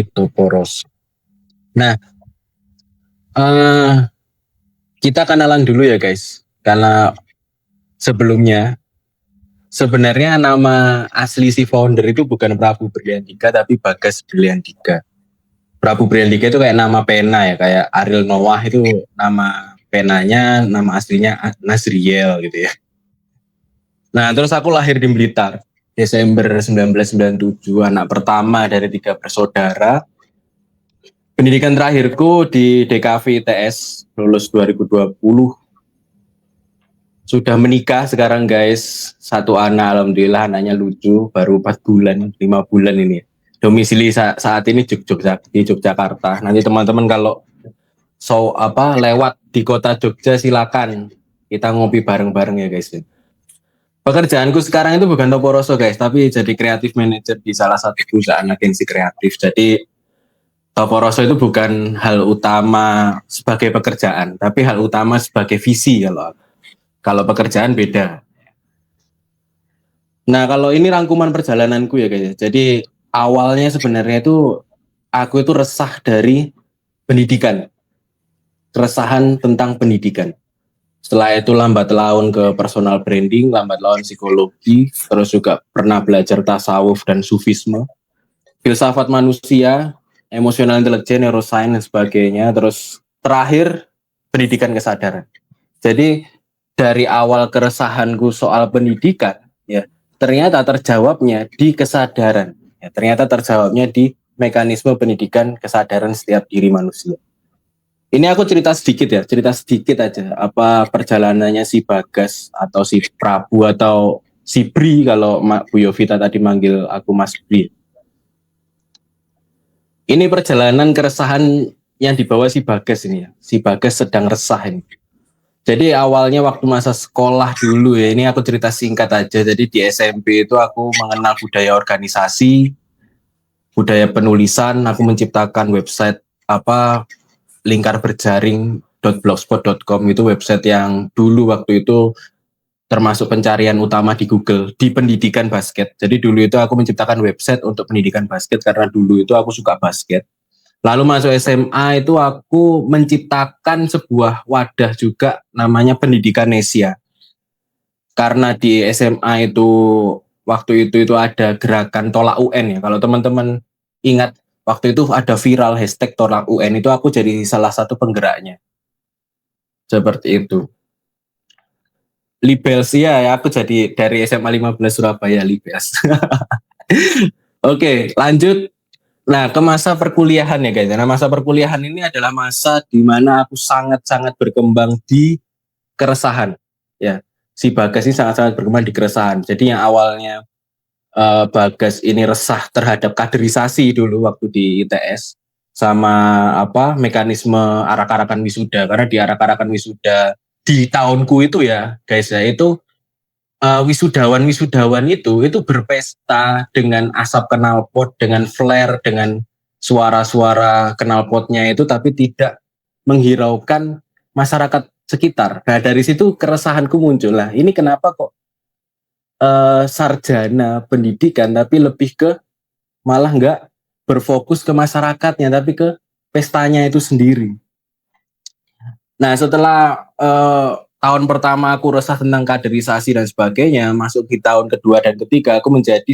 itu poros. Nah, eh, kita kenalan dulu ya guys, karena sebelumnya sebenarnya nama asli si founder itu bukan Prabu Briandika tapi Bagas Briandika. Prabu Briandika itu kayak nama pena ya, kayak Ariel Noah itu nama penanya, nama aslinya Nasriel gitu ya. Nah, terus aku lahir di Blitar, Desember 1997, anak pertama dari 3 bersaudara. Pendidikan terakhirku di DKV ITS, lulus 2020. Sudah menikah sekarang guys, 1 anak, alhamdulillah anaknya lucu, baru 4 bulan, 5 bulan ini. Domisili saat ini di Yogyakarta. Nanti teman-teman kalau lewat di kota Jogja silakan kita ngopi bareng-bareng ya guys. Pekerjaanku sekarang itu bukan Toporoso guys, tapi jadi kreatif manager di salah satu perusahaan agensi kreatif. Jadi Toporoso itu bukan hal utama sebagai pekerjaan, tapi hal utama sebagai visi kalau pekerjaan beda. Nah kalau ini rangkuman perjalananku ya guys. Jadi awalnya sebenarnya itu aku itu resah dari pendidikan, keresahan tentang pendidikan. Setelah itu lambat laun ke personal branding, lambat laun psikologi, terus juga pernah belajar tasawuf dan sufisme, filsafat manusia, emosional intelijen, neuroscience dan sebagainya. Terus terakhir pendidikan kesadaran. Jadi dari awal keresahanku soal pendidikan, ya ternyata terjawabnya di kesadaran. Ya, ternyata terjawabnya di mekanisme pendidikan kesadaran setiap diri manusia. Ini aku cerita sedikit aja apa perjalanannya si Bagas atau si Prabu atau si Bri kalau Bu Yovita tadi manggil aku Mas Bri. Ini perjalanan keresahan yang dibawa si Bagas ini ya. Si Bagas sedang resah ini. Jadi awalnya waktu masa sekolah dulu ya, ini aku cerita singkat aja. Jadi di SMP itu aku mengenal budaya organisasi, budaya penulisan, aku menciptakan website lingkarberjaring.blogspot.com, itu website yang dulu waktu itu termasuk pencarian utama di Google di pendidikan basket. Jadi dulu itu aku menciptakan website untuk pendidikan basket karena dulu itu aku suka basket. Lalu masuk SMA itu aku menciptakan sebuah wadah juga namanya Pendidikan Nesia. Karena di SMA itu waktu itu ada gerakan tolak UN ya. Kalau teman-teman ingat waktu itu ada viral hashtag tolak UN, itu aku jadi salah satu penggeraknya. Seperti itu. Libels ya, aku jadi dari SMA 15 Surabaya Libels. Oke, lanjut. Nah, ke masa perkuliahan ya guys. Nah, masa perkuliahan ini adalah masa di mana aku sangat-sangat berkembang di keresahan. Ya, si Bagas ini sangat-sangat berkembang di keresahan. Jadi yang awalnya Bagas ini resah terhadap kaderisasi dulu waktu di ITS sama mekanisme arak-arakan wisuda, karena di arak-arakan wisuda di tahunku itu ya guys ya, itu wisudawan itu berpesta dengan asap knalpot, dengan flare, dengan suara-suara knalpotnya itu, tapi tidak menghiraukan masyarakat sekitar. Nah dari situ keresahanku muncul lah. Ini kenapa kok sarjana pendidikan tapi lebih ke malah nggak berfokus ke masyarakatnya tapi ke pestanya itu sendiri. Nah setelah tahun pertama aku resah tentang kaderisasi dan sebagainya, masuk di tahun kedua dan ketiga aku menjadi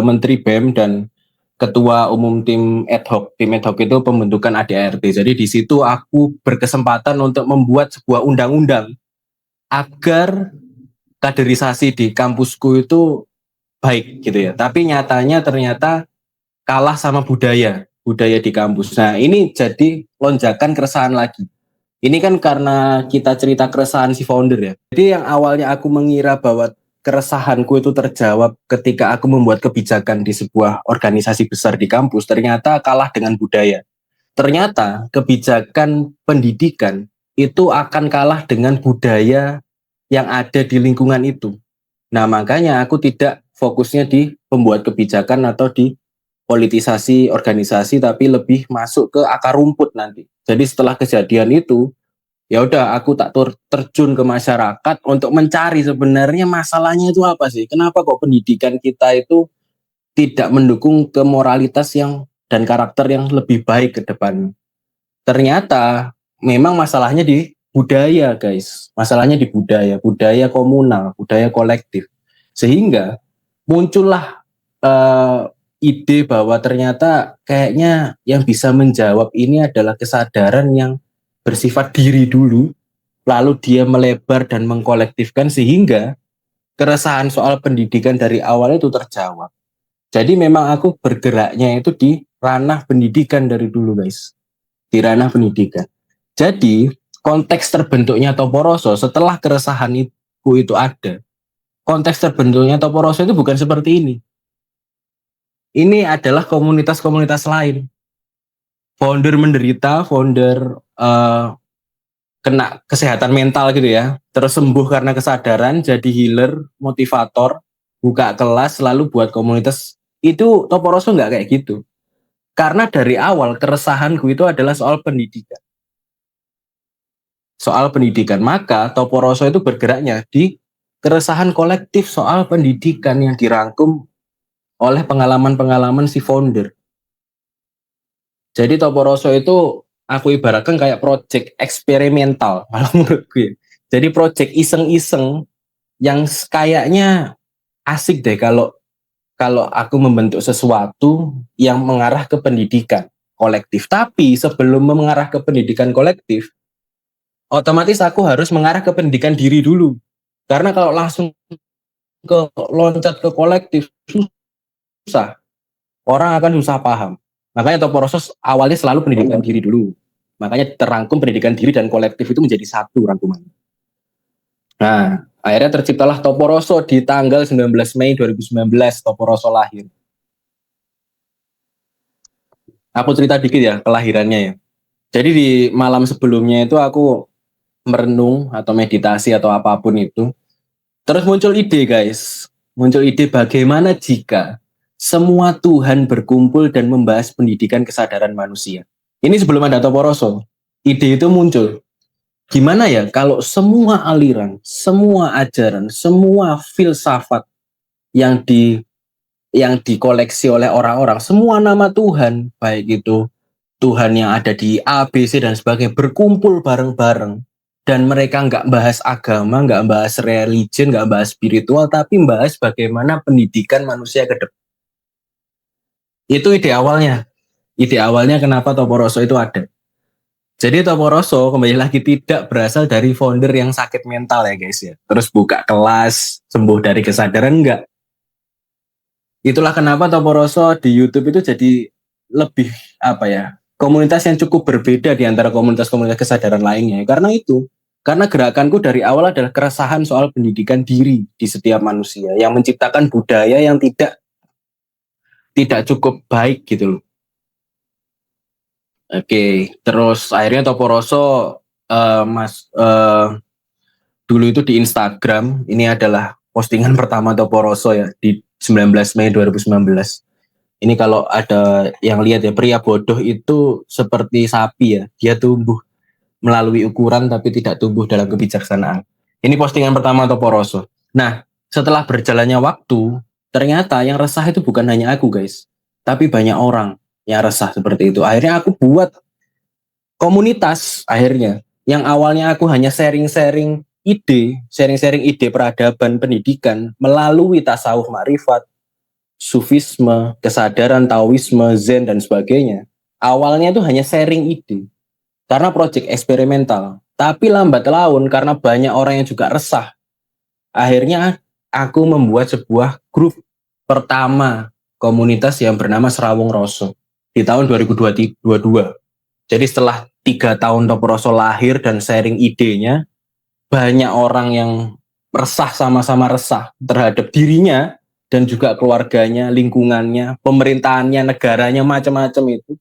Menteri BEM dan Ketua Umum Tim Ad Hoc. Tim Ad Hoc itu pembentukan ADART. Jadi di situ aku berkesempatan untuk membuat sebuah undang-undang agar kaderisasi di kampusku itu baik gitu ya. Tapi nyatanya ternyata kalah sama budaya di kampus. Nah ini jadi lonjakan keresahan lagi. Ini kan karena kita cerita keresahan si founder ya. Jadi yang awalnya aku mengira bahwa keresahanku itu terjawab ketika aku membuat kebijakan di sebuah organisasi besar di kampus, ternyata kalah dengan budaya. Ternyata kebijakan pendidikan itu akan kalah dengan budaya yang ada di lingkungan itu. Nah makanya aku tidak fokusnya di pembuat kebijakan atau di politisasi organisasi, tapi lebih masuk ke akar rumput nanti. Jadi setelah kejadian itu, ya udah aku tak terjun ke masyarakat untuk mencari sebenarnya masalahnya itu apa sih? Kenapa kok pendidikan kita itu tidak mendukung ke moralitas yang dan karakter yang lebih baik ke depan. Ternyata memang masalahnya di budaya, guys. Masalahnya di budaya komunal, budaya kolektif. Sehingga muncullah ide bahwa ternyata kayaknya yang bisa menjawab ini adalah kesadaran yang bersifat diri dulu, lalu dia melebar dan mengkolektifkan sehingga keresahan soal pendidikan dari awal itu terjawab. Jadi memang aku bergeraknya itu di ranah pendidikan dari dulu, guys. Di ranah pendidikan. Jadi konteks terbentuknya Toporoso setelah keresahan itu ada. Konteks terbentuknya Toporoso itu bukan seperti ini. Ini adalah komunitas-komunitas lain. Founder menderita, founder kena kesehatan mental gitu ya, terus sembuh karena kesadaran, jadi healer, motivator, buka kelas, lalu buat komunitas. Itu Toporoso nggak kayak gitu. Karena dari awal keresahanku itu adalah soal pendidikan. Soal pendidikan, maka Toporoso itu bergeraknya di keresahan kolektif soal pendidikan yang dirangkum oleh pengalaman-pengalaman si founder. Jadi Toporoso itu aku ibaratkan kayak project eksperimental kalau menurut gue. Jadi project iseng-iseng yang kayaknya asik deh kalau aku membentuk sesuatu yang mengarah ke pendidikan kolektif. Tapi sebelum mengarah ke pendidikan kolektif, otomatis aku harus mengarah ke pendidikan diri dulu. Karena kalau langsung ke loncat ke kolektif susah. Orang akan susah paham. Makanya Toporoso awalnya selalu pendidikan diri dulu. Makanya terangkum pendidikan diri dan kolektif itu menjadi satu rangkuman. Nah, akhirnya terciptalah Toporoso di tanggal 19 Mei 2019, Toporoso lahir. Aku cerita dikit ya kelahirannya ya. Jadi di malam sebelumnya itu aku merenung atau meditasi atau apapun itu. Terus muncul ide, guys. Muncul ide bagaimana jika semua Tuhan berkumpul dan membahas pendidikan kesadaran manusia. Ini sebelum ada Toporoso. Ide itu muncul. Gimana ya kalau semua aliran, semua ajaran, semua filsafat yang dikoleksi oleh orang-orang, semua nama Tuhan, baik itu Tuhan yang ada di A, B, C dan sebagainya, berkumpul bareng-bareng. Dan mereka nggak bahas agama, nggak bahas religion, nggak bahas spiritual, tapi bahas bagaimana pendidikan manusia ke depan. Itu ide awalnya. Ide awalnya kenapa Toporoso itu ada. Jadi Toporoso kembali lagi tidak berasal dari founder yang sakit mental ya guys ya. Terus buka kelas, sembuh dari kesadaran, enggak. Itulah kenapa Toporoso di YouTube itu jadi lebih komunitas yang cukup berbeda di antara komunitas-komunitas kesadaran lainnya. Karena gerakanku dari awal adalah keresahan soal pendidikan diri di setiap manusia yang menciptakan budaya yang tidak cukup baik gitu loh. Oke, terus akhirnya Toporoso dulu itu di Instagram, ini adalah postingan pertama Toporoso ya di 19 Mei 2019. Ini kalau ada yang lihat ya, pria bodoh itu seperti sapi ya, dia tumbuh melalui ukuran tapi tidak tumbuh dalam kebijaksanaan. Ini postingan pertama Toporoso. Nah, setelah berjalannya waktu, ternyata yang resah itu bukan hanya aku guys, tapi banyak orang yang resah seperti itu. Akhirnya aku buat komunitas akhirnya, yang awalnya aku hanya sharing-sharing ide peradaban pendidikan melalui tasawuf ma'rifat, sufisme, kesadaran, taoisme, zen dan sebagainya. Awalnya itu hanya sharing ide karena proyek eksperimental. Tapi lambat laun karena banyak orang yang juga resah, akhirnya aku membuat sebuah grup pertama komunitas yang bernama Serawung Roso di tahun 2022. Jadi setelah 3 tahun Toporoso lahir dan sharing idenya, banyak orang yang resah, sama-sama resah terhadap dirinya dan juga keluarganya, lingkungannya, pemerintahannya, negaranya, macam-macam itu.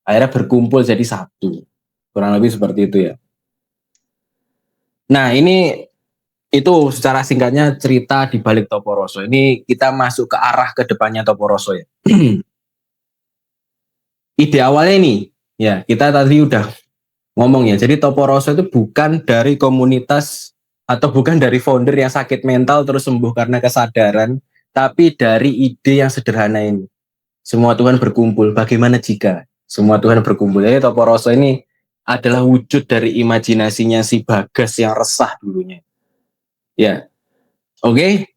Akhirnya berkumpul jadi satu. Kurang lebih seperti itu ya. Nah ini itu secara singkatnya cerita di balik Toporoso. Ini kita masuk ke arah ke depannya Toporoso ya. Ide awalnya ini, ya kita tadi udah ngomong ya. Jadi Toporoso itu bukan dari komunitas atau bukan dari founder yang sakit mental terus sembuh karena kesadaran, tapi dari ide yang sederhana ini. semua Tuhan berkumpul. Bagaimana jika semua Tuhan berkumpul? Jadi Topo Rosso ini adalah wujud dari imajinasinya si Bagas yang resah dulunya. Ya, oke.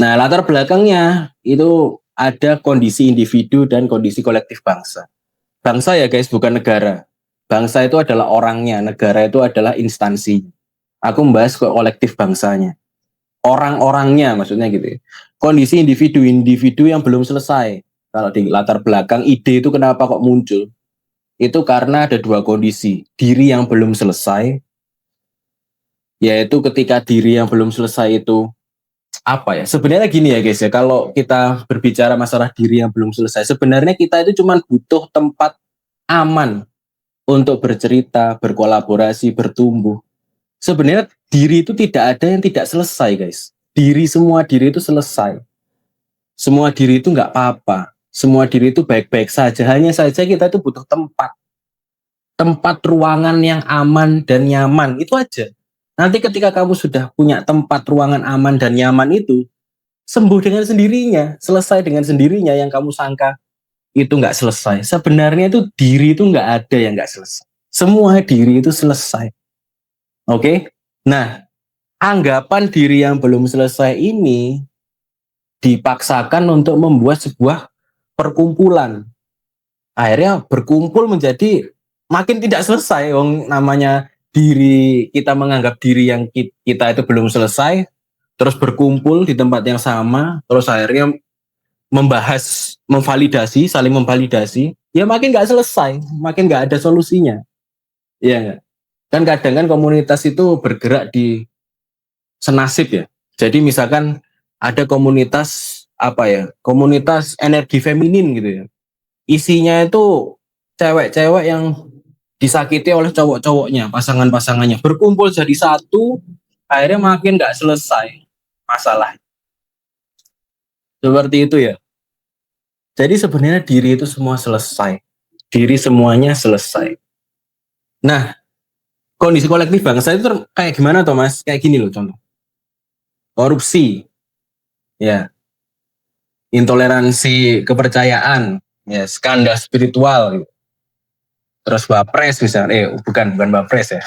Nah, latar belakangnya itu ada kondisi individu dan kondisi kolektif bangsa. Bangsa ya guys, bukan negara. Bangsa itu adalah orangnya, negara itu adalah instansi. Aku membahas kolektif bangsanya. Orang-orangnya maksudnya gitu. Kondisi individu-individu yang belum selesai. Kalau di latar belakang ide itu kenapa kok muncul? Itu karena ada dua kondisi. Diri yang belum selesai, yaitu ketika diri yang belum selesai itu apa ya? Sebenarnya gini ya guys ya, kalau kita berbicara masalah diri yang belum selesai, sebenarnya kita itu cuma butuh tempat aman untuk bercerita, berkolaborasi, bertumbuh. Sebenarnya diri itu tidak ada yang tidak selesai guys. Semua diri itu selesai. Semua diri itu nggak apa-apa. Semua diri itu baik-baik saja. Hanya saja kita itu butuh tempat. Tempat ruangan yang aman dan nyaman. Itu aja. Nanti ketika kamu sudah punya tempat ruangan aman dan nyaman itu, sembuh dengan sendirinya. Selesai dengan sendirinya yang kamu sangka itu nggak selesai. Sebenarnya itu diri itu nggak ada yang nggak selesai. Semua diri itu selesai. Oke? Nah, anggapan diri yang belum selesai ini dipaksakan untuk membuat sebuah perkumpulan. Akhirnya berkumpul menjadi makin tidak selesai. Namanya diri, kita menganggap diri yang kita itu belum selesai, terus berkumpul di tempat yang sama, terus akhirnya membahas, memvalidasi, saling memvalidasi, ya makin nggak selesai, makin nggak ada solusinya. Iya nggak? Kan kadang kan komunitas itu bergerak di senasib ya. Jadi misalkan ada komunitas apa ya, komunitas energi feminin gitu ya. Isinya itu cewek-cewek yang disakiti oleh cowok-cowoknya, pasangan-pasangannya. Berkumpul jadi satu, akhirnya makin nggak selesai masalah. Seperti itu ya. Jadi sebenarnya diri itu semua selesai. Diri semuanya selesai. Nah, kondisi kolektif bangsa itu kayak gimana Thomas? Kayak gini loh contoh. Korupsi, ya, intoleransi kepercayaan, ya, skandal spiritual, gitu. Terus bapres misalnya, bukan bapres ya.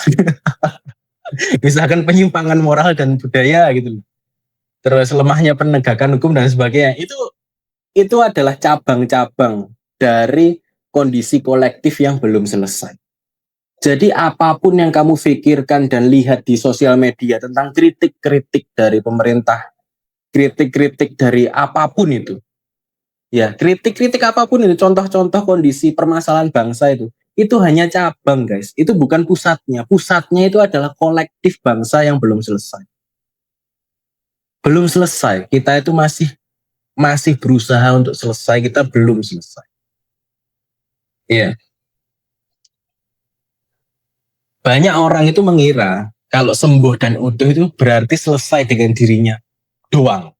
Misalkan penyimpangan moral dan budaya gitu. Terus lemahnya penegakan hukum dan sebagainya. Itu adalah cabang-cabang dari kondisi kolektif yang belum selesai. Jadi apapun yang kamu pikirkan dan lihat di sosial media tentang kritik-kritik dari pemerintah, kritik-kritik dari apapun ya kritik-kritik apapun itu, contoh-contoh kondisi permasalahan bangsa itu hanya cabang guys, itu bukan pusatnya. Pusatnya itu adalah kolektif bangsa yang belum selesai. Belum selesai, kita itu masih berusaha untuk selesai, kita belum selesai. Iya. Banyak orang itu mengira kalau sembuh dan utuh itu berarti selesai dengan dirinya doang.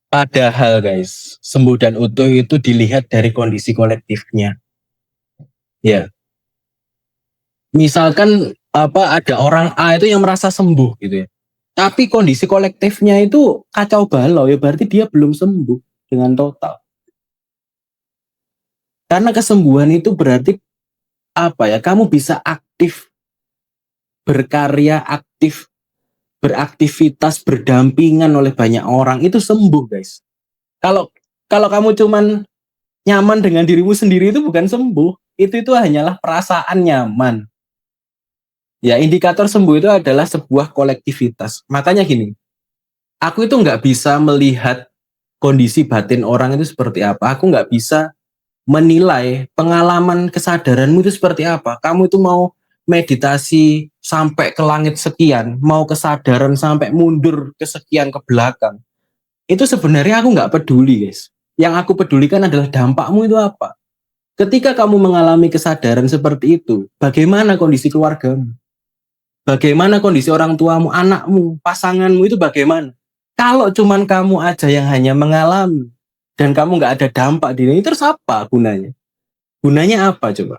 Padahal guys, sembuh dan utuh itu dilihat dari kondisi kolektifnya. Ya. Misalkan ada orang A itu yang merasa sembuh gitu ya. Tapi kondisi kolektifnya itu kacau balau, ya berarti dia belum sembuh dengan total. Karena kesembuhan itu berarti kamu bisa aktif berkarya, aktif beraktivitas, berdampingan oleh banyak orang, itu sembuh guys. Kalau kamu cuman nyaman dengan dirimu sendiri itu bukan sembuh, itu hanyalah perasaan nyaman. Ya, indikator sembuh itu adalah sebuah kolektivitas. Makanya gini, aku itu nggak bisa melihat kondisi batin orang itu seperti apa. Aku nggak bisa menilai pengalaman kesadaranmu itu seperti apa. Kamu itu mau meditasi sampai ke langit sekian, mau kesadaran sampai mundur ke sekian ke belakang. Itu sebenarnya aku nggak peduli guys. Yang aku pedulikan adalah dampakmu itu apa. Ketika kamu mengalami kesadaran seperti itu, bagaimana kondisi keluargamu? Bagaimana kondisi orang tuamu, anakmu, pasanganmu itu bagaimana? Kalau cuman kamu aja yang hanya mengalami dan kamu nggak ada dampak di ini, terus apa gunanya? Gunanya apa coba?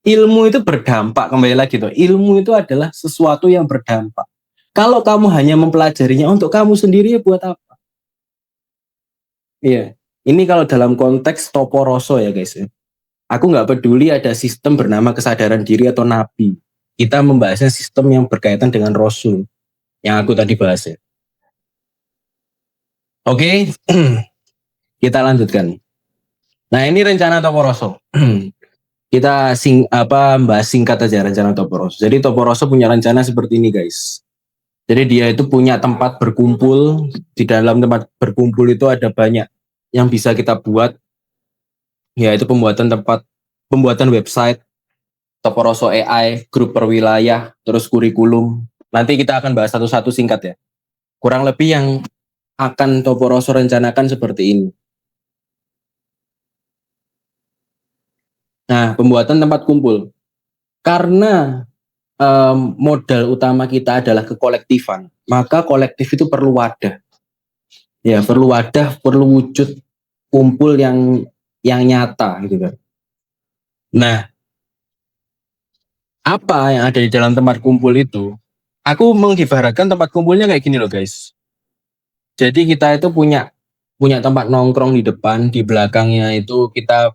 Ilmu itu berdampak, kembali lagi tuh. Ilmu itu adalah sesuatu yang berdampak. Kalau kamu hanya mempelajarinya untuk kamu sendiri, ya buat apa? Iya. Ini kalau dalam konteks Toporoso ya guys. Aku nggak peduli ada sistem bernama kesadaran diri atau nabi. Kita membahasnya sistem yang berkaitan dengan Rasul yang aku tadi bahas ya. Oke, kita lanjutkan. Nah ini rencana Toporoso. Kita bahas singkat aja rencana Toporoso. Jadi Toporoso punya rencana seperti ini guys. Jadi dia itu punya tempat berkumpul. Di dalam tempat berkumpul itu ada banyak yang bisa kita buat. Yaitu pembuatan website, Toporoso AI, grup perwilayah, terus kurikulum. Nanti kita akan bahas satu-satu singkat ya. Kurang lebih yang akan Toporoso rencanakan seperti ini. Nah, pembuatan tempat kumpul. Karena modal utama kita adalah kekolektifan, maka kolektif itu perlu wadah. Ya, perlu wadah, perlu wujud kumpul yang nyata gitu kan. Nah, apa yang ada di dalam tempat kumpul itu? Aku mengibaratkan tempat kumpulnya kayak gini loh guys. Jadi kita itu punya tempat nongkrong di depan, di belakangnya itu kita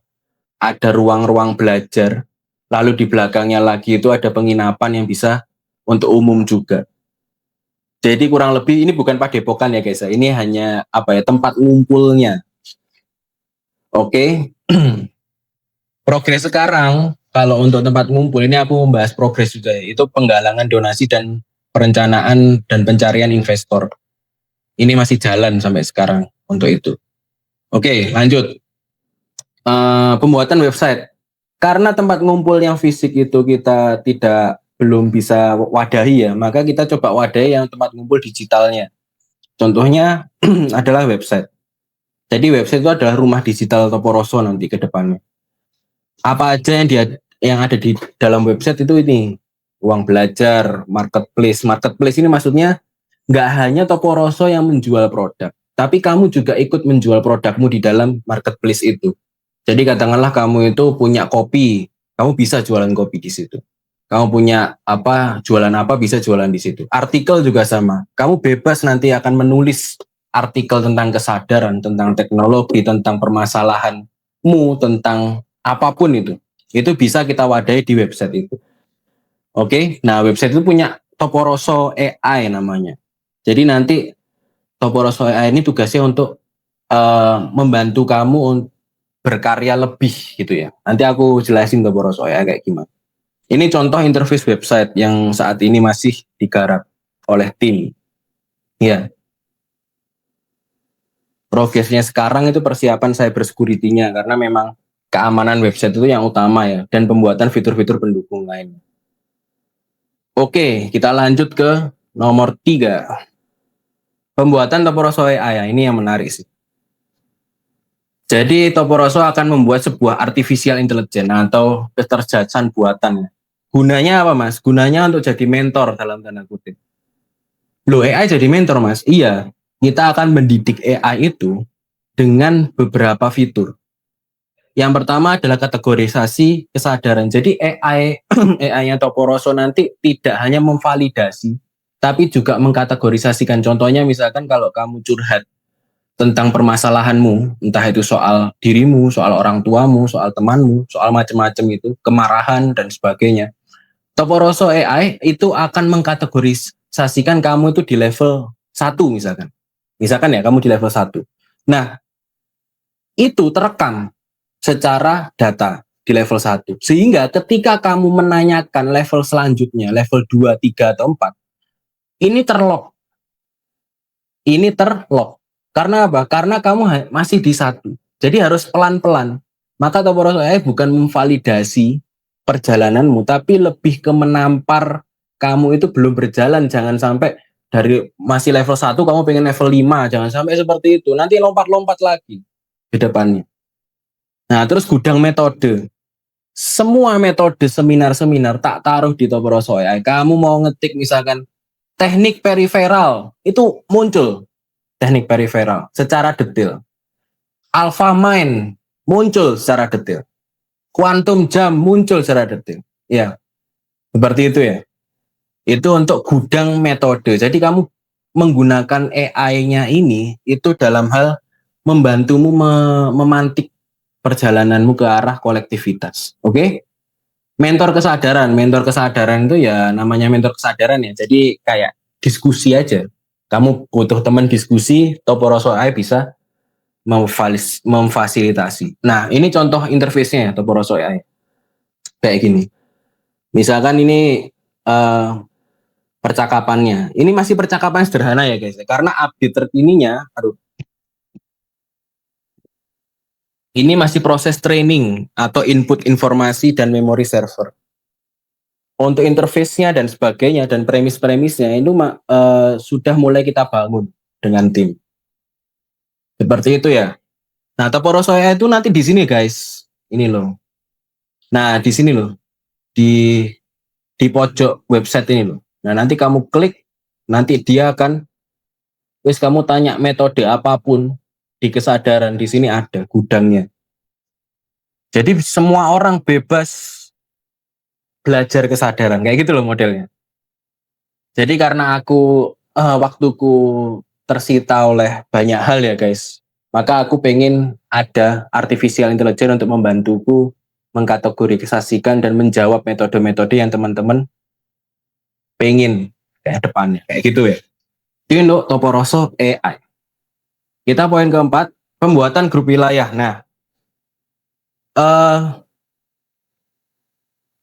ada ruang-ruang belajar, lalu di belakangnya lagi itu ada penginapan yang bisa untuk umum juga. Jadi kurang lebih ini bukan padepokan ya guys, ini hanya tempat ngumpulnya. Oke. Progres sekarang kalau untuk tempat ngumpul ini aku membahas progres juga ya, itu penggalangan donasi dan perencanaan dan pencarian investor. Ini masih jalan sampai sekarang untuk itu. Oke, lanjut. Pembuatan website. Karena tempat ngumpul yang fisik itu kita belum bisa wadahi ya, maka kita coba wadahi yang tempat ngumpul digitalnya. Contohnya adalah website. Jadi website itu adalah rumah digital Toporoso nanti ke depannya. Apa aja yang ada di dalam website itu ini, ruang belajar, marketplace. Marketplace ini maksudnya nggak hanya Toporoso yang menjual produk, tapi kamu juga ikut menjual produkmu di dalam marketplace itu. Jadi katakanlah kamu itu punya kopi, kamu bisa jualan kopi di situ. Kamu punya jualan apa bisa jualan di situ. Artikel juga sama. Kamu bebas nanti akan menulis artikel tentang kesadaran, tentang teknologi, tentang permasalahanmu, tentang apapun itu. Itu bisa kita wadahi di website itu. Oke, nah website itu punya Toporoso AI namanya. Jadi nanti Toporoso AI ini tugasnya untuk membantu kamu berkarya lebih gitu ya. Nanti aku jelasin Toporoso AI kayak gimana. Ini contoh interface website yang saat ini masih digarap oleh tim. Ya. Progresnya sekarang itu persiapan cyber security-nya karena memang keamanan website itu yang utama ya dan pembuatan fitur-fitur pendukung lain. Oke, kita lanjut ke nomor 3. Pembuatan Toporoso AI ini yang menarik sih. Jadi Toporoso akan membuat sebuah artificial intelligence atau kecerdasan buatan. Gunanya apa mas? Gunanya untuk jadi mentor dalam tanda kutip. Loh AI jadi mentor mas? Iya, kita akan mendidik AI itu dengan beberapa fitur. Yang pertama adalah kategorisasi kesadaran. Jadi AI AI-nya Toporoso nanti tidak hanya memvalidasi, tapi juga mengkategorisasikan. Contohnya misalkan kalau kamu curhat tentang permasalahanmu, entah itu soal dirimu, soal orang tuamu, soal temanmu, soal macam-macam itu, kemarahan dan sebagainya. Toporoso AI itu akan mengkategorisasikan kamu itu di level 1 misalkan. Misalkan ya kamu di level 1. Nah, itu terekam secara data di level 1. Sehingga ketika kamu menanyakan level selanjutnya, level 2, 3, atau 4, ini terlock. Ini terlock. Karena apa? Karena kamu masih di 1. Jadi harus pelan-pelan. Maka Toporoso AI bukan memvalidasi perjalananmu, tapi lebih ke menampar kamu itu belum berjalan. Jangan sampai dari masih level 1 kamu pengen level 5. Jangan sampai seperti itu. Nanti lompat-lompat lagi di depannya. Nah, terus gudang metode. Semua metode seminar-seminar tak taruh di Toporoso AI. Kamu mau ngetik misalkan teknik periferal, itu muncul teknik periferal secara detail. Alpha Mind muncul secara detail. Quantum Jam muncul secara detail. Ya, seperti itu ya. Itu untuk gudang metode. Jadi kamu menggunakan AI-nya ini itu dalam hal membantumu memantik perjalananmu ke arah kolektivitas. Oke? Mentor kesadaran itu ya namanya mentor kesadaran ya. Jadi kayak diskusi aja. Kamu butuh teman diskusi, Toporoso AI bisa memfasilitasi. Nah, ini contoh interface-nya ya, Toporoso AI. Kayak gini. Misalkan ini percakapannya. Ini masih percakapan sederhana ya guys. Karena update terkininya, ini masih proses training atau input informasi dan memory server. Untuk interface-nya dan sebagainya dan premis-premisnya itu sudah mulai kita bangun dengan tim. Seperti itu ya. Nah, Toporoso AI itu nanti di sini guys. Ini loh. Nah, di sini loh. Di pojok website ini loh. Nah, nanti kamu klik, nanti dia akan kamu tanya metode apapun di kesadaran, di sini ada gudangnya. Jadi semua orang bebas belajar kesadaran, kayak gitu loh modelnya. Jadi karena aku waktuku tersita oleh banyak hal ya guys, maka aku pengen ada artificial intelligence untuk membantuku mengkategorisasikan dan menjawab metode-metode yang teman-teman pengen ke depannya, kayak gitu ya. Ini untuk Toporoso AI. Kita poin keempat, pembuatan grup wilayah. Nah,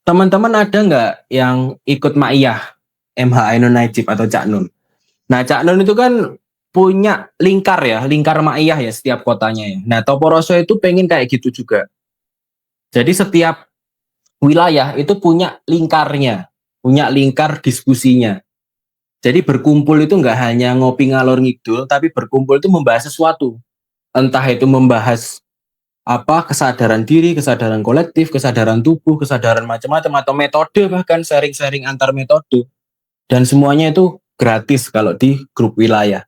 teman-teman ada nggak yang ikut Ma'iyah MH Ainun Najib atau Cak Nun? Nah, Cak Nun itu kan punya lingkar ya, lingkar Ma'iyah ya setiap kotanya ya. Nah, Toporoso itu pengen kayak gitu juga. Jadi setiap wilayah itu punya lingkarnya, punya lingkar diskusinya. Jadi berkumpul itu nggak hanya ngopi ngalor ngidul, tapi berkumpul itu membahas sesuatu. Entah itu membahas kesadaran diri, kesadaran kolektif, kesadaran tubuh, kesadaran macam-macam, atau metode, bahkan sharing-sharing antar metode. Dan semuanya itu gratis kalau di grup wilayah.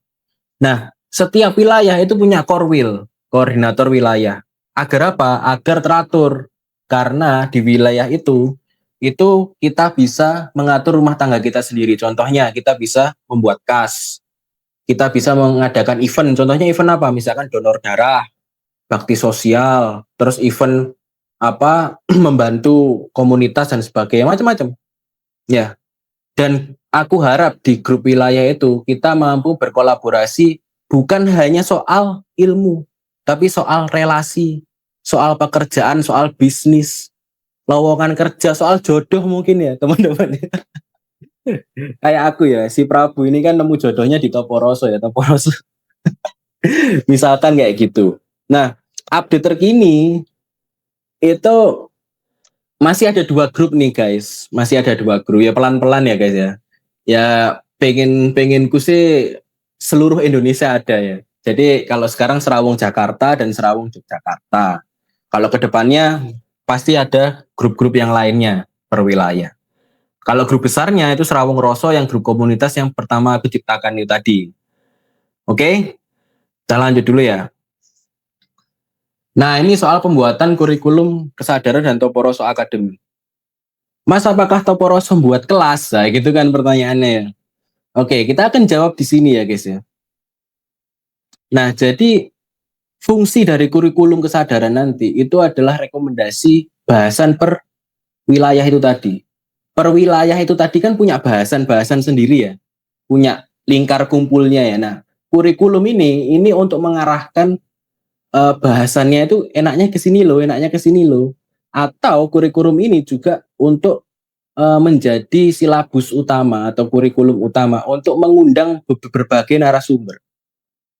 Nah, setiap wilayah itu punya korwil, koordinator wilayah. Agar apa? Agar teratur. Karena di wilayah itu kita bisa mengatur rumah tangga kita sendiri. Contohnya, kita bisa membuat kas. Kita bisa mengadakan event. Contohnya event apa? Misalkan donor darah, bakti sosial, terus event membantu komunitas dan sebagainya, macam-macam. Ya. Dan aku harap di grup wilayah itu kita mampu berkolaborasi bukan hanya soal ilmu, tapi soal relasi, soal pekerjaan, soal bisnis, lowongan kerja, soal jodoh mungkin ya teman-teman. Kayak aku ya, si Prabu ini kan nemu jodohnya di Toporoso ya, Toporoso. Misalkan kayak gitu. Nah, update terkini itu masih ada 2 grup nih guys, masih ada 2 grup ya, pelan-pelan ya guys ya. Ya pengenku sih seluruh Indonesia ada ya. Jadi kalau sekarang Serawung Jakarta dan Serawung Yogyakarta. Kalau kedepannya pasti ada grup-grup yang lainnya per wilayah. Kalau grup besarnya itu Serawung Roso yang grup komunitas yang pertama aku ciptakan itu tadi. Oke, kita lanjut dulu ya. Nah, ini soal pembuatan kurikulum kesadaran dan Toporoso Academy. Mas, apakah Toporoso membuat kelas? Nah, gitu kan pertanyaannya ya. Oke, kita akan jawab di sini ya guys ya. Nah, jadi fungsi dari kurikulum kesadaran nanti itu adalah rekomendasi bahasan per wilayah itu tadi. Per wilayah itu tadi kan punya bahasan-bahasan sendiri ya. Punya lingkar kumpulnya ya. Nah, kurikulum ini untuk mengarahkan bahasannya itu enaknya ke sini loh, enaknya ke sini loh. Atau kurikulum ini juga untuk menjadi silabus utama atau kurikulum utama untuk mengundang berbagai narasumber.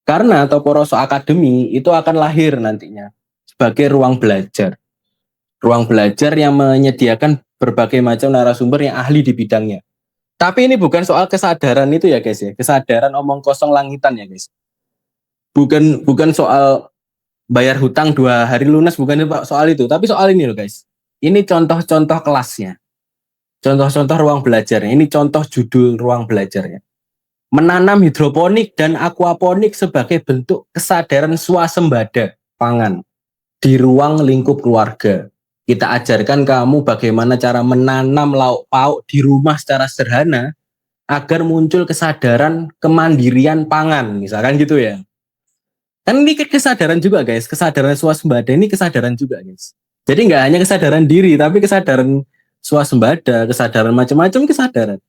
Karena Toporoso Academy itu akan lahir nantinya sebagai ruang belajar. Ruang belajar yang menyediakan berbagai macam narasumber yang ahli di bidangnya. Tapi ini bukan soal kesadaran itu ya guys ya. Kesadaran omong kosong langitan ya guys. Bukan soal bayar hutang 2 hari lunas, bukan soal itu, tapi soal ini loh guys. Ini contoh-contoh kelasnya, contoh-contoh ruang belajarnya. Ini contoh judul ruang belajarnya. Menanam hidroponik dan aquaponik sebagai bentuk kesadaran swasembada pangan di ruang lingkup keluarga. Kita ajarkan kamu bagaimana cara menanam lauk pauk di rumah secara sederhana agar muncul kesadaran kemandirian pangan, misalkan gitu ya. Kan ini kesadaran juga guys, kesadaran swasembada ini kesadaran juga guys. Jadi nggak hanya kesadaran diri, tapi kesadaran swasembada, kesadaran macam-macam kesadaran.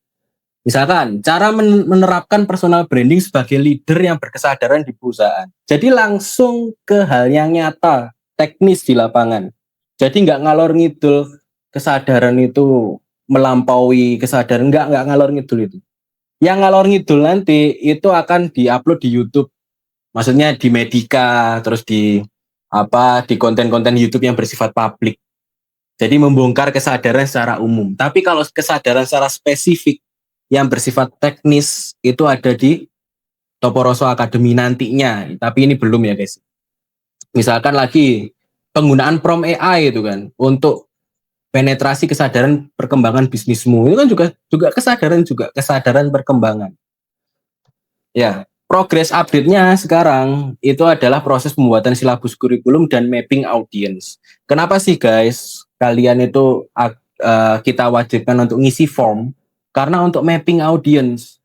Misalkan cara menerapkan personal branding sebagai leader yang berkesadaran di perusahaan. Jadi langsung ke hal yang nyata, teknis di lapangan. Jadi nggak ngalor ngidul, kesadaran itu melampaui kesadaran, nggak ngalor ngidul itu. Yang ngalor ngidul nanti itu akan diupload di YouTube. Maksudnya di Medika, terus di konten-konten YouTube yang bersifat publik. Jadi membongkar kesadaran secara umum. Tapi kalau kesadaran secara spesifik yang bersifat teknis itu ada di Toporoso Academy nantinya. Tapi ini belum ya guys. Misalkan lagi penggunaan Prom AI itu kan untuk penetrasi kesadaran perkembangan bisnismu. Itu kan juga kesadaran perkembangan. Ya, progres update-nya sekarang itu adalah proses pembuatan silabus kurikulum dan mapping audience. Kenapa sih guys kalian itu kita wajibkan untuk ngisi form? Karena untuk mapping audience.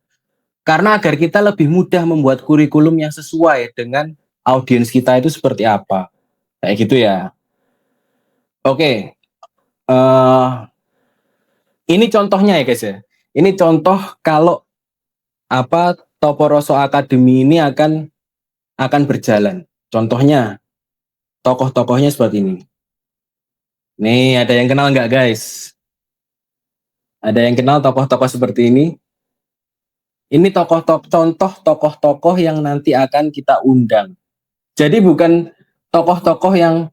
Karena agar kita lebih mudah membuat kurikulum yang sesuai dengan audiens kita itu seperti apa. Kayak gitu ya. Oke. Ini contohnya ya guys ya. Ini contoh kalau Toporoso Academy ini akan berjalan. Contohnya tokoh-tokohnya seperti ini. Nih, ada yang kenal nggak guys? Ada yang kenal tokoh-tokoh seperti ini? Ini contoh tokoh-tokoh yang nanti akan kita undang. Jadi bukan tokoh-tokoh yang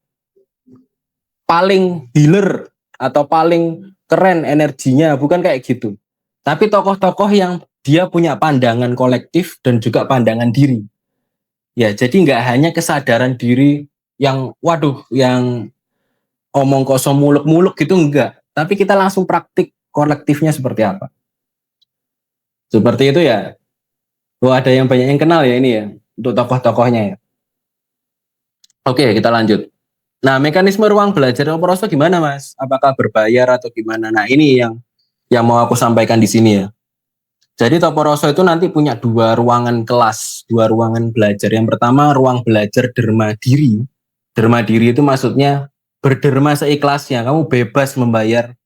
paling healer atau paling keren energinya, bukan kayak gitu. Tapi tokoh-tokoh yang dia punya pandangan kolektif dan juga pandangan diri. Ya, jadi nggak hanya kesadaran diri yang yang omong kosong muluk-muluk gitu enggak. Tapi kita langsung praktik kolektifnya seperti apa. Seperti itu ya. Ada yang banyak yang kenal ya ini ya untuk tokoh-tokohnya ya. Oke, kita lanjut. Nah, mekanisme ruang belajar Toporoso gimana, Mas? Apakah berbayar atau gimana? Nah, ini yang mau aku sampaikan di sini ya. Jadi Toporoso itu nanti punya 2 ruangan kelas, 2 ruangan belajar. Yang pertama ruang belajar derma diri. Derma diri itu maksudnya berderma seikhlasnya. Kamu bebas membayar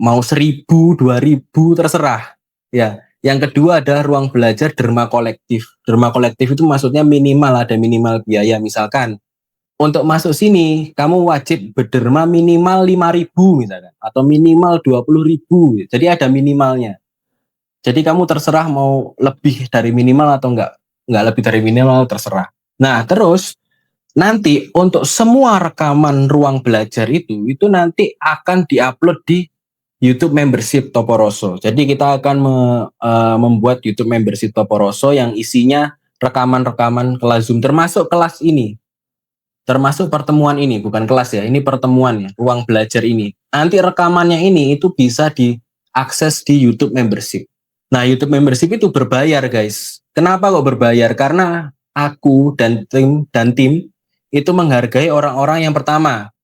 mau 1.000, 2.000 terserah. Ya. Yang kedua adalah ruang belajar derma kolektif. Derma kolektif itu maksudnya ada minimal biaya. Misalkan untuk masuk sini kamu wajib berderma minimal 5.000 misalkan atau minimal 20.000. Jadi ada minimalnya. Jadi kamu terserah mau lebih dari minimal atau enggak lebih dari minimal terserah. Nah, terus nanti untuk semua rekaman ruang belajar itu nanti akan diupload di YouTube membership Toporoso. Jadi kita akan membuat YouTube membership Toporoso yang isinya rekaman-rekaman kelas Zoom termasuk kelas ini. Termasuk pertemuan ini, bukan kelas ya, ini pertemuan ya, ruang belajar ini. Nanti rekamannya ini itu bisa diakses di YouTube membership. Nah, YouTube membership itu berbayar, guys. Kenapa kok berbayar? Karena aku dan tim itu menghargai orang-orang yang pertama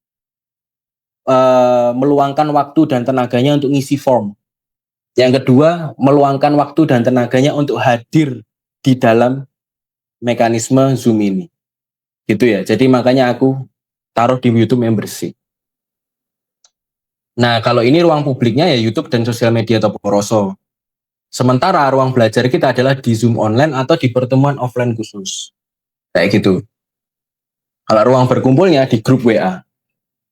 meluangkan waktu dan tenaganya untuk ngisi form. Yang kedua, meluangkan waktu dan tenaganya untuk hadir di dalam mekanisme Zoom ini. Gitu ya. Jadi makanya aku taruh di YouTube membership. Nah, kalau ini ruang publiknya ya YouTube dan sosial media Toporoso. Sementara ruang belajar kita adalah di Zoom online atau di pertemuan offline khusus. Kayak gitu. Kalau ruang berkumpulnya di grup WA.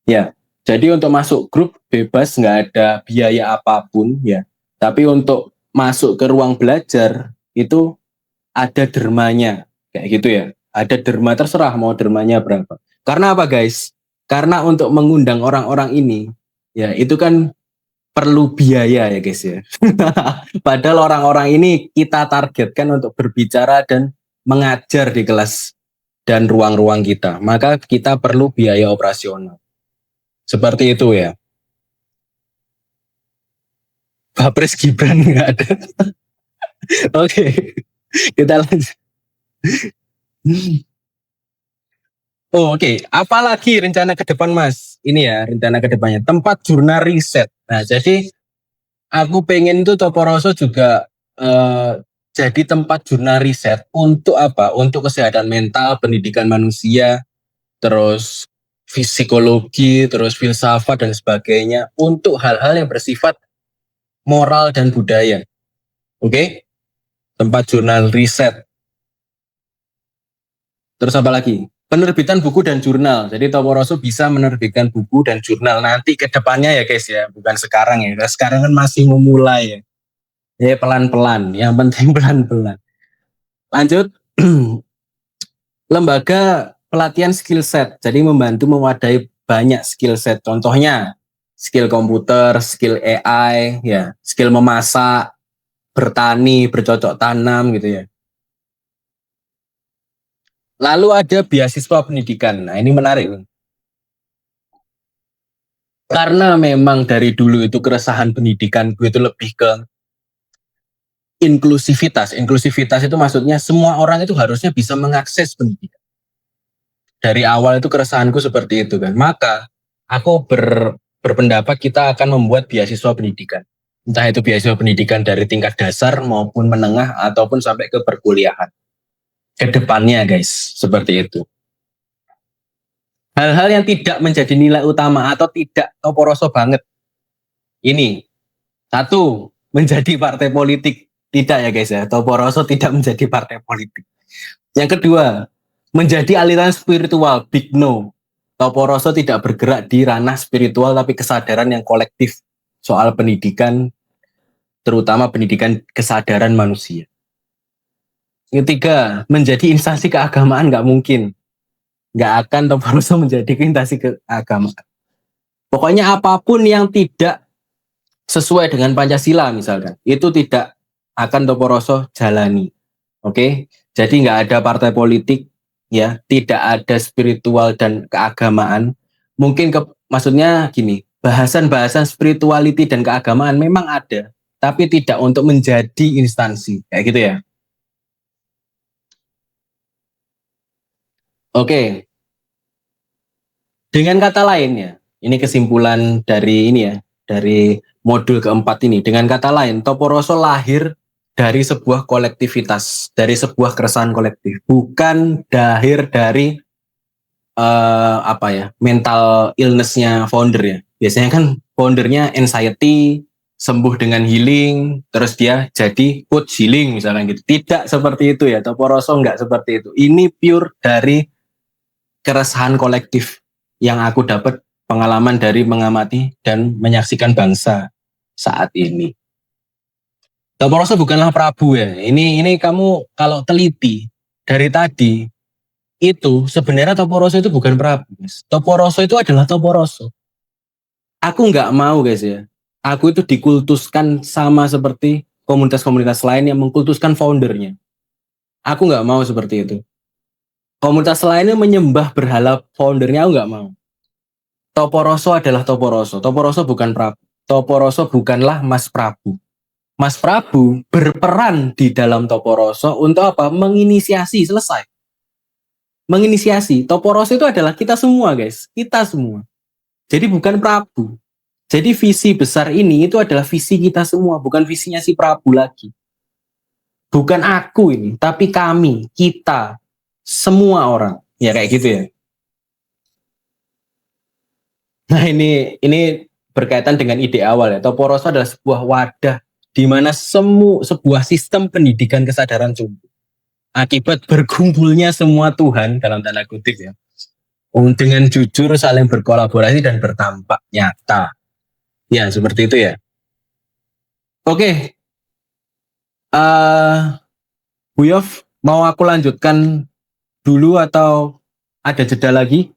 Ya. Jadi untuk masuk grup bebas, nggak ada biaya apapun ya. Tapi untuk masuk ke ruang belajar itu ada dermanya. Kayak gitu ya. Ada derma, terserah mau dermanya berapa. Karena apa guys? Karena untuk mengundang orang-orang ini, ya itu kan perlu biaya ya guys ya. Padahal orang-orang ini kita targetkan untuk berbicara dan mengajar di kelas dan ruang-ruang kita. Maka kita perlu biaya operasional. Seperti itu ya. Bapres Gibran nggak ada. Oke, kita lanjut. Oke. Apalagi rencana ke depan Mas? Ini ya rencana ke depannya. Tempat jurnal riset. Nah, jadi aku pengen itu Toporoso juga jadi tempat jurnal riset untuk apa? Untuk kesehatan mental, pendidikan manusia, terus psikologi, terus filsafat dan sebagainya, untuk hal-hal yang bersifat moral dan budaya. Oke? Tempat jurnal riset. Terus apa lagi? Penerbitan buku dan jurnal. Jadi Toporoso bisa menerbitkan buku dan jurnal nanti ke depannya ya guys ya, bukan sekarang ya. Sekarang kan masih memulai ya. Ya pelan-pelan, yang penting pelan-pelan. Lanjut, lembaga pelatihan skill set. Jadi membantu mewadai banyak skill set. Contohnya skill komputer, skill AI, ya, skill memasak, bertani, bercocok tanam gitu ya. Lalu ada beasiswa pendidikan. Nah, ini menarik. Karena memang dari dulu itu keresahan pendidikan gue itu lebih ke inklusivitas. Inklusivitas itu maksudnya semua orang itu harusnya bisa mengakses pendidikan. Dari awal itu keresahanku seperti itu kan. Maka aku berpendapat kita akan membuat beasiswa pendidikan. Entah itu beasiswa pendidikan dari tingkat dasar maupun menengah ataupun sampai ke perkuliahan. Kedepannya guys, seperti itu. Hal-hal yang tidak menjadi nilai utama atau tidak Toporoso banget. Ini, satu, menjadi partai politik. Tidak ya guys ya, Toporoso tidak menjadi partai politik. Yang kedua, menjadi aliran spiritual, big no. Toporoso tidak bergerak di ranah spiritual tapi kesadaran yang kolektif soal pendidikan, terutama pendidikan kesadaran manusia. Yang ketiga, menjadi instansi keagamaan nggak mungkin. Nggak akan Toporoso menjadi instansi keagamaan. Pokoknya apapun yang tidak sesuai dengan Pancasila misalkan, itu tidak akan Toporoso jalani. Oke, jadi nggak ada partai politik, ya, tidak ada spiritual dan keagamaan. Mungkin maksudnya gini, bahasan-bahasan spirituality dan keagamaan memang ada, tapi tidak untuk menjadi instansi, kayak gitu ya. Oke, dengan kata lain ya, ini kesimpulan dari ini ya, dari modul keempat ini. Dengan kata lain, Toporoso lahir dari sebuah kolektivitas, dari sebuah keresahan kolektif, bukan lahir dari apa ya, mental illness-nya founder ya. Biasanya kan foundernya anxiety, sembuh dengan healing, terus dia jadi coach healing misalnya gitu. Tidak seperti itu ya, Toporoso nggak seperti itu. Ini pure dari keresahan kolektif yang aku dapat pengalaman dari mengamati dan menyaksikan bangsa saat ini. Toporoso bukanlah Prabu ya. Ini kamu kalau teliti dari tadi itu sebenarnya Toporoso itu bukan Prabu. Toporoso itu adalah Toporoso. Aku nggak mau guys ya. Aku itu dikultuskan sama seperti komunitas-komunitas lain yang mengkultuskan foundernya. Aku nggak mau seperti itu. Komunitas lainnya menyembah berhala foundernya, aku nggak mau. Toporoso adalah Toporoso. Toporoso bukan Prabu. Toporoso bukanlah Mas Prabu. Mas Prabu berperan di dalam Toporoso untuk apa? Menginisiasi, selesai. Menginisiasi. Toporoso itu adalah kita semua guys. Kita semua. Jadi bukan Prabu. Jadi visi besar ini itu adalah visi kita semua. Bukan visinya si Prabu lagi. Bukan aku ini. Tapi kami. Kita. Semua orang. Ya kayak gitu ya. Nah ini berkaitan dengan ide awal ya. Toporoso adalah sebuah wadah di mana sebuah sistem pendidikan kesadaran tumbuh. Akibat berkumpulnya semua Tuhan dalam tanda kutip ya. Dengan jujur saling berkolaborasi dan bertampak nyata. Ya seperti itu ya. Oke, Bu Yof, mau aku lanjutkan dulu atau ada jeda lagi?